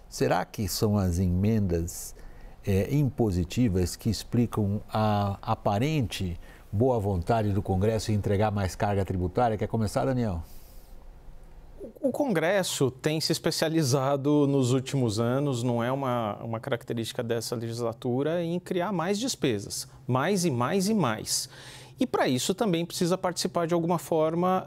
Será que são as emendas impositivas que explicam a aparente boa vontade do Congresso em entregar mais carga tributária? Quer começar, Daniel? O Congresso tem se especializado nos últimos anos, não é uma característica dessa legislatura, em criar mais despesas, mais e mais e mais. E para isso também precisa participar de alguma forma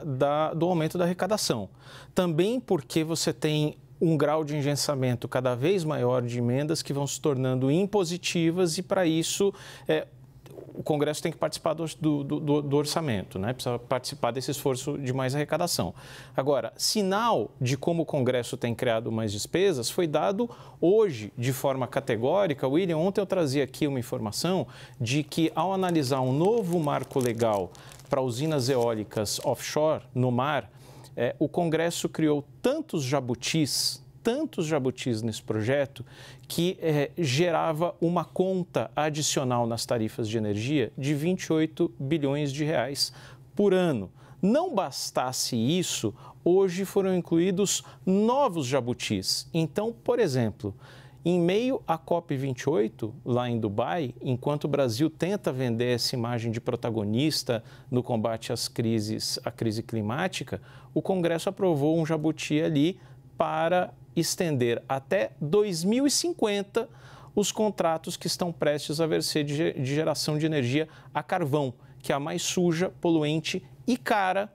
do aumento da arrecadação. Também porque você tem um grau de engensamento cada vez maior de emendas que vão se tornando impositivas e para isso o Congresso tem que participar do orçamento, né? Precisa participar desse esforço de mais arrecadação. Agora, sinal de como o Congresso tem criado mais despesas foi dado hoje de forma categórica. William, ontem eu trazia aqui uma informação de que ao analisar um novo marco legal para usinas eólicas offshore no mar, o Congresso criou tantos jabutis nesse projeto que gerava uma conta adicional nas tarifas de energia de 28 bilhões de reais por ano. Não bastasse isso, hoje foram incluídos novos jabutis. Então, por exemplo, em meio à COP28, lá em Dubai, enquanto o Brasil tenta vender essa imagem de protagonista no combate à crise climática, o Congresso aprovou um jabuti ali para estender até 2050 os contratos que estão prestes a vencer de geração de energia a carvão, que é a mais suja, poluente e cara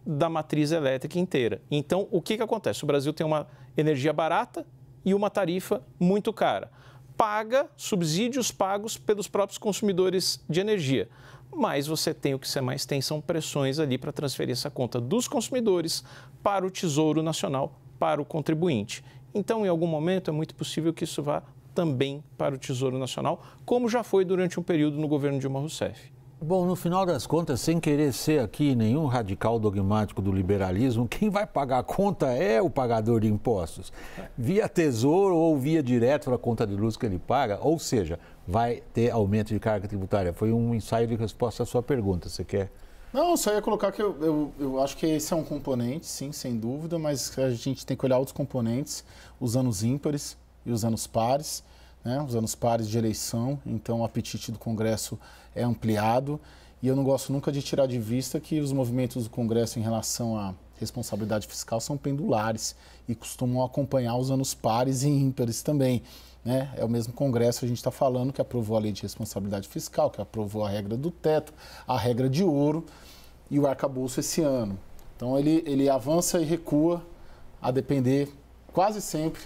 da matriz elétrica inteira. Então, o que acontece? O Brasil tem uma energia barata e uma tarifa muito cara. Paga subsídios pagos pelos próprios consumidores de energia. Mas você tem o que você mais tem, são pressões ali para transferir essa conta dos consumidores para o Tesouro Nacional, para o contribuinte. Então, em algum momento, é muito possível que isso vá também para o Tesouro Nacional, como já foi durante um período no governo Dilma Rousseff. Bom, no final das contas, sem querer ser aqui nenhum radical dogmático do liberalismo, quem vai pagar a conta é o pagador de impostos. Via Tesouro ou via direto para a conta de luz que ele paga, ou seja, vai ter aumento de carga tributária. Foi um ensaio de resposta à sua pergunta. Você quer? Não, só ia colocar que eu acho que esse é um componente, sim, sem dúvida, mas a gente tem que olhar outros componentes, os anos ímpares e os anos pares, né? Os anos pares de eleição, então o apetite do Congresso é ampliado e eu não gosto nunca de tirar de vista que os movimentos do Congresso em relação à responsabilidade fiscal são pendulares e costumam acompanhar os anos pares e ímpares também. Né? É o mesmo Congresso, a gente está falando, que aprovou a lei de responsabilidade fiscal, que aprovou a regra do teto, a regra de ouro e o arcabouço esse ano. Então ele avança e recua a depender quase sempre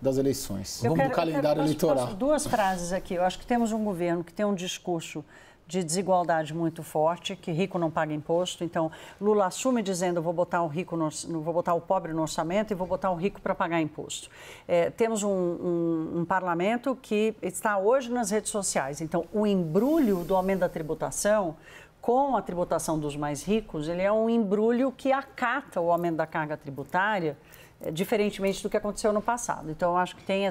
das eleições. Vamos do calendário eleitoral. Duas frases aqui. Eu acho que temos um governo que tem um discurso de desigualdade muito forte, que rico não paga imposto. Então, Lula assume dizendo, vou botar o pobre no orçamento e vou botar o rico para pagar imposto. Temos um parlamento que está hoje nas redes sociais. Então, o embrulho do aumento da tributação com a tributação dos mais ricos, ele é um embrulho que acata o aumento da carga tributária, diferentemente do que aconteceu no passado. Então, eu acho que tem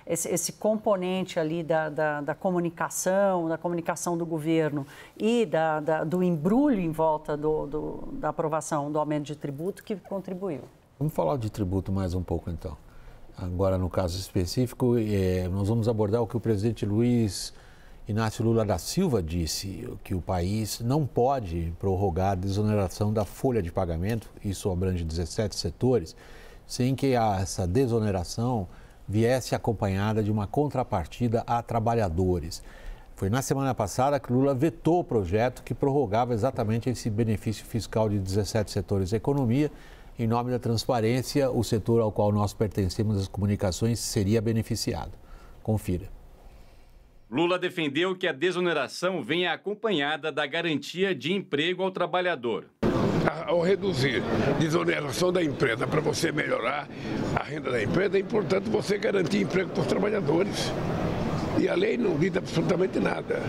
esse componente ali da comunicação do governo e do embrulho em volta da aprovação do aumento de tributo que contribuiu. Vamos falar de tributo mais um pouco, então. Agora, no caso específico, nós vamos abordar o que o presidente Luiz Inácio Lula da Silva disse, que o país não pode prorrogar a desoneração da folha de pagamento, isso abrange 17 setores, sem que essa desoneração viesse acompanhada de uma contrapartida a trabalhadores. Foi na semana passada que Lula vetou o projeto que prorrogava exatamente esse benefício fiscal de 17 setores da economia. Em nome da transparência, o setor ao qual nós pertencemos, as comunicações, seria beneficiado. Confira. Lula defendeu que a desoneração venha acompanhada da garantia de emprego ao trabalhador. Ao reduzir a desoneração da empresa para você melhorar a renda da empresa, é importante você garantir emprego para os trabalhadores. E a lei não diz absolutamente nada.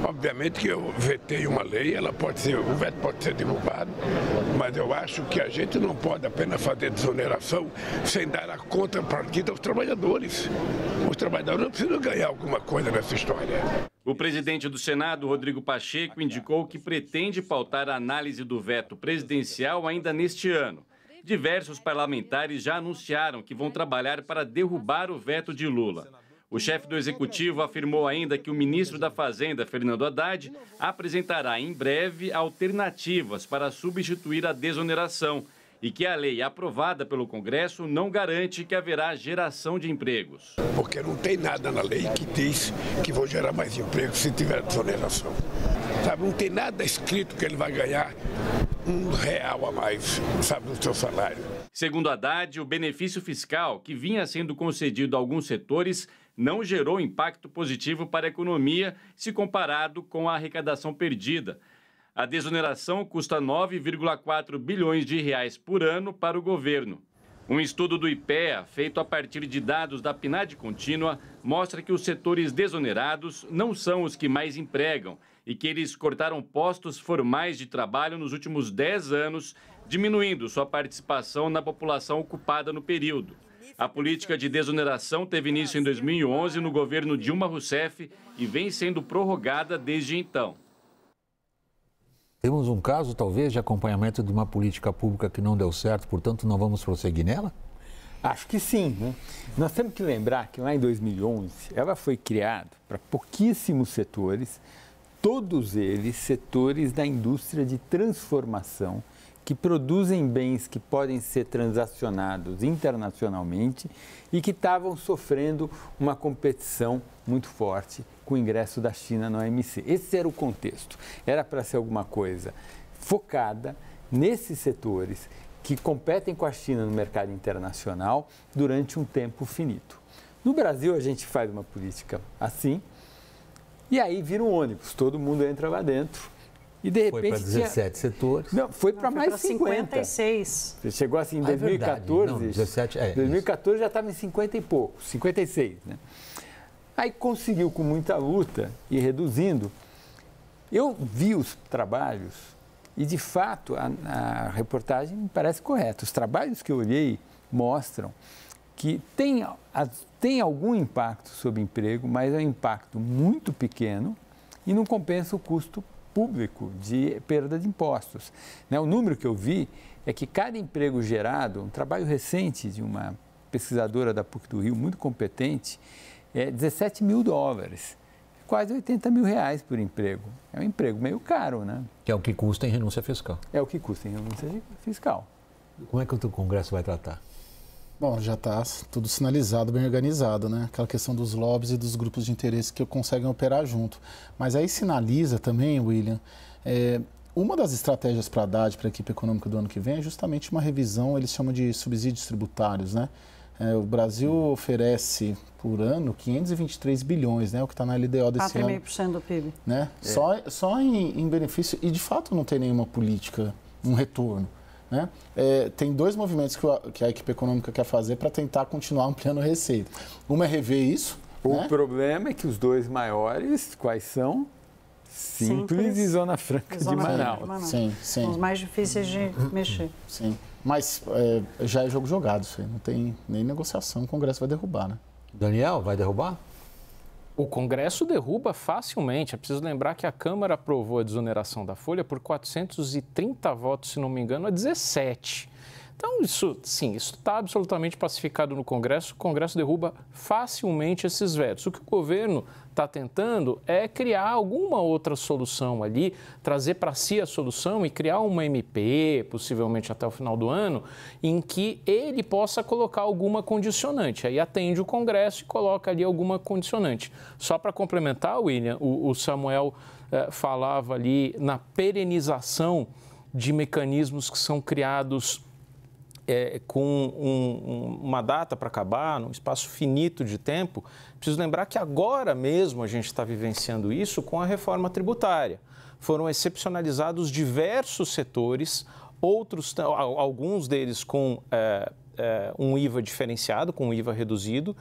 Obviamente que eu vetei uma lei, o veto pode ser derrubado, mas eu acho que a gente não pode apenas fazer desoneração sem dar a contrapartida aos trabalhadores. Os trabalhadores não precisam ganhar alguma coisa nessa história. O presidente do Senado, Rodrigo Pacheco, indicou que pretende pautar a análise do veto presidencial ainda neste ano. diversos parlamentares já anunciaram que vão trabalhar para derrubar o veto de Lula. O chefe do Executivo afirmou ainda que o ministro da Fazenda, Fernando Haddad, apresentará em breve alternativas para substituir a desoneração e que a lei aprovada pelo Congresso não garante que haverá geração de empregos. Porque não tem nada na lei que diz que vão gerar mais emprego se tiver desoneração. Sabe, não tem nada escrito que ele vai ganhar R$1 a mais, sabe, no seu salário. Segundo Haddad, o benefício fiscal que vinha sendo concedido a alguns setores não gerou impacto positivo para a economia se comparado com a arrecadação perdida. A desoneração custa 9,4 bilhões de reais por ano para o governo. Um estudo do IPEA, feito a partir de dados da PNAD contínua, mostra que os setores desonerados não são os que mais empregam e que eles cortaram postos formais de trabalho nos últimos 10 anos, diminuindo sua participação na população ocupada no período. A política de desoneração teve início em 2011 no governo Dilma Rousseff e vem sendo prorrogada desde então. Temos um caso, talvez, de acompanhamento de uma política pública que não deu certo, portanto, não vamos prosseguir nela? Acho que sim, né? Nós temos que lembrar que lá em 2011, ela foi criada para pouquíssimos setores, todos eles setores da indústria de transformação, que produzem bens que podem ser transacionados internacionalmente e que estavam sofrendo uma competição muito forte com o ingresso da China na OMC. Esse era o contexto. Era para ser alguma coisa focada nesses setores que competem com a China no mercado internacional durante um tempo finito. No Brasil, a gente faz uma política assim e aí vira um ônibus, todo mundo entra lá dentro. E de repente foi para 17 setores. Não, foi para mais de 50. 56. Você chegou assim em 2014. Não, 17, 2014 já estava em 50 e pouco, 56, né? Aí conseguiu com muita luta ir reduzindo. Eu vi os trabalhos e, de fato, a reportagem me parece correta. Os trabalhos que eu olhei mostram que tem algum impacto sobre emprego, mas é um impacto muito pequeno e não compensa o custo público de perda de impostos. O número que eu vi é que cada emprego gerado, um trabalho recente de uma pesquisadora da PUC do Rio, muito competente, é $17 mil, quase R$80 mil por emprego. É um emprego meio caro, né? Que é o que custa em renúncia fiscal. É o que custa em renúncia fiscal. Como é que o Congresso vai tratar? Bom, já está tudo sinalizado, bem organizado, né? Aquela questão dos lobbies e dos grupos de interesse que conseguem operar junto. Mas aí sinaliza também, William, uma das estratégias para a Haddad, para a equipe econômica do ano que vem, é justamente uma revisão, eles chamam de subsídios tributários, né? O Brasil oferece por ano 523 bilhões, né? O que está na LDO desse ano. 4,5% do PIB. Né? Só em benefício, e de fato não tem nenhuma política, um retorno. Né? Tem dois movimentos que a equipe econômica quer fazer para tentar continuar ampliando a receita. Uma é rever isso. O problema é que os dois maiores, quais são? Simples e Zona Franca de Manaus. Sim. São os mais difíceis de mexer. Sim, mas já é jogo jogado isso aí. Não tem nem negociação, o Congresso vai derrubar, né? Daniel, vai derrubar? O Congresso derruba facilmente. É preciso lembrar que a Câmara aprovou a desoneração da folha por 430 votos, se não me engano, a 17. Então, isso está absolutamente pacificado no Congresso. O Congresso derruba facilmente esses vetos. O que o governo está tentando é criar alguma outra solução ali, trazer para si a solução e criar uma MP, possivelmente até o final do ano, em que ele possa colocar alguma condicionante. Aí atende o Congresso e coloca ali alguma condicionante. Só para complementar, William, o Samuel falava ali na perenização de mecanismos que são criados com uma data para acabar, num espaço finito de tempo. Preciso lembrar que agora mesmo a gente está vivenciando isso com a reforma tributária. Foram excepcionalizados diversos setores, alguns deles com um IVA diferenciado, com um IVA reduzido,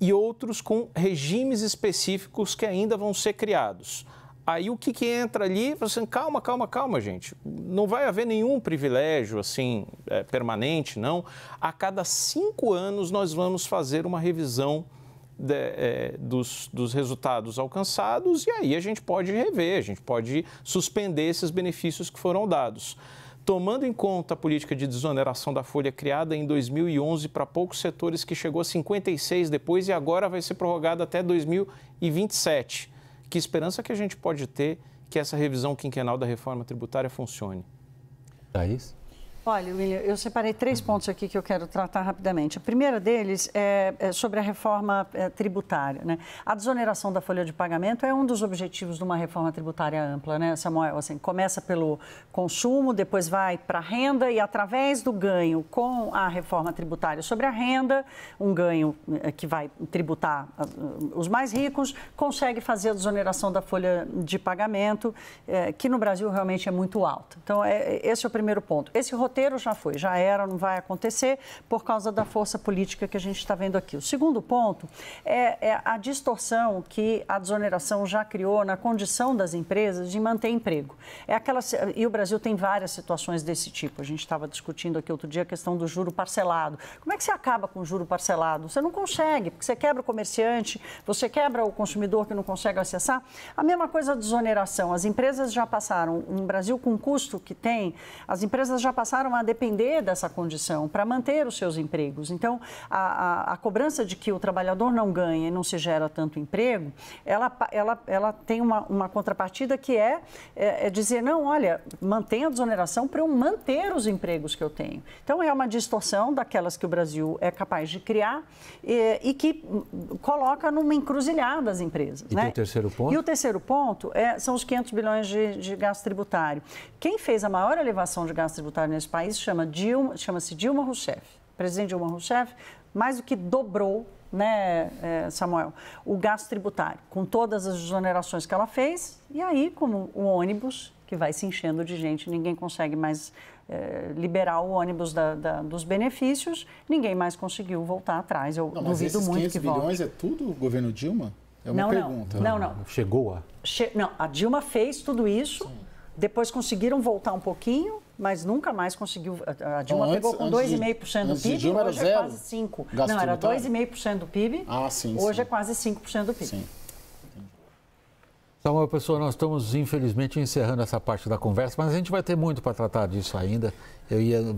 e outros com regimes específicos que ainda vão ser criados. Aí o que entra ali, você, calma, gente. Não vai haver nenhum privilégio assim permanente, não. A cada 5 anos nós vamos fazer uma revisão dos resultados alcançados e aí a gente pode rever, a gente pode suspender esses benefícios que foram dados. tomando em conta a política de desoneração da folha criada em 2011 para poucos setores, que chegou a 56 depois e agora vai ser prorrogada até 2027. Que esperança que a gente pode ter que essa revisão quinquenal da reforma tributária funcione? Thaís? Olha, William, eu separei 3 pontos aqui que eu quero tratar rapidamente. A primeira deles é sobre a reforma tributária, né? A desoneração da folha de pagamento é um dos objetivos de uma reforma tributária ampla, né, Samuel? Assim, começa pelo consumo, depois vai para a renda e, através do ganho com a reforma tributária sobre a renda, um ganho que vai tributar os mais ricos, consegue fazer a desoneração da folha de pagamento, que no Brasil realmente é muito alta. Então, esse é o primeiro ponto. Esse roteiro já foi, já era, não vai acontecer por causa da força política que a gente está vendo aqui. O segundo ponto é a distorção que a desoneração já criou na condição das empresas de manter emprego. E o Brasil tem várias situações desse tipo. A gente estava discutindo aqui outro dia a questão do juro parcelado. Como é que você acaba com o juro parcelado? Você não consegue, porque você quebra o comerciante, você quebra o consumidor que não consegue acessar. A mesma coisa a desoneração. As empresas já passaram, no Brasil com o custo que tem, as empresas já passaram a depender dessa condição para manter os seus empregos. Então, a cobrança de que o trabalhador não ganha e não se gera tanto emprego, ela tem uma contrapartida que é dizer, não, olha, mantenha a desoneração para eu manter os empregos que eu tenho. Então, é uma distorção daquelas que o Brasil é capaz de criar e que coloca numa encruzilhada as empresas. E né? o terceiro ponto? E o terceiro ponto são os 500 bilhões de gasto tributário. Quem fez a maior elevação de gasto tributário nesse país chama-se Dilma Rousseff. O presidente Dilma Rousseff mais do que dobrou, né, Samuel, o gasto tributário, com todas as desonerações que ela fez, e aí, como o ônibus, que vai se enchendo de gente, ninguém consegue mais liberar o ônibus dos benefícios, ninguém mais conseguiu voltar atrás. Eu duvido muito que volte. Mas esses 500 bilhões é tudo o governo Dilma? É uma pergunta. Não. Chegou a... Não, a Dilma fez tudo isso, sim. Depois conseguiram voltar um pouquinho, mas nunca mais conseguiu. A Dilma pegou com 2,5% do PIB, hoje é quase 5%. Não, era 2,5% do PIB, hoje é quase 5% do PIB. Sim. Então, pessoal, nós estamos, infelizmente, encerrando essa parte da conversa, mas a gente vai ter muito para tratar disso ainda.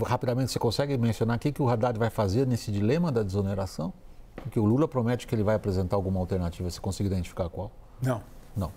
Rapidamente, você consegue mencionar o que o Haddad vai fazer nesse dilema da desoneração? Porque o Lula promete que ele vai apresentar alguma alternativa. Você consegue identificar qual? Não. Não.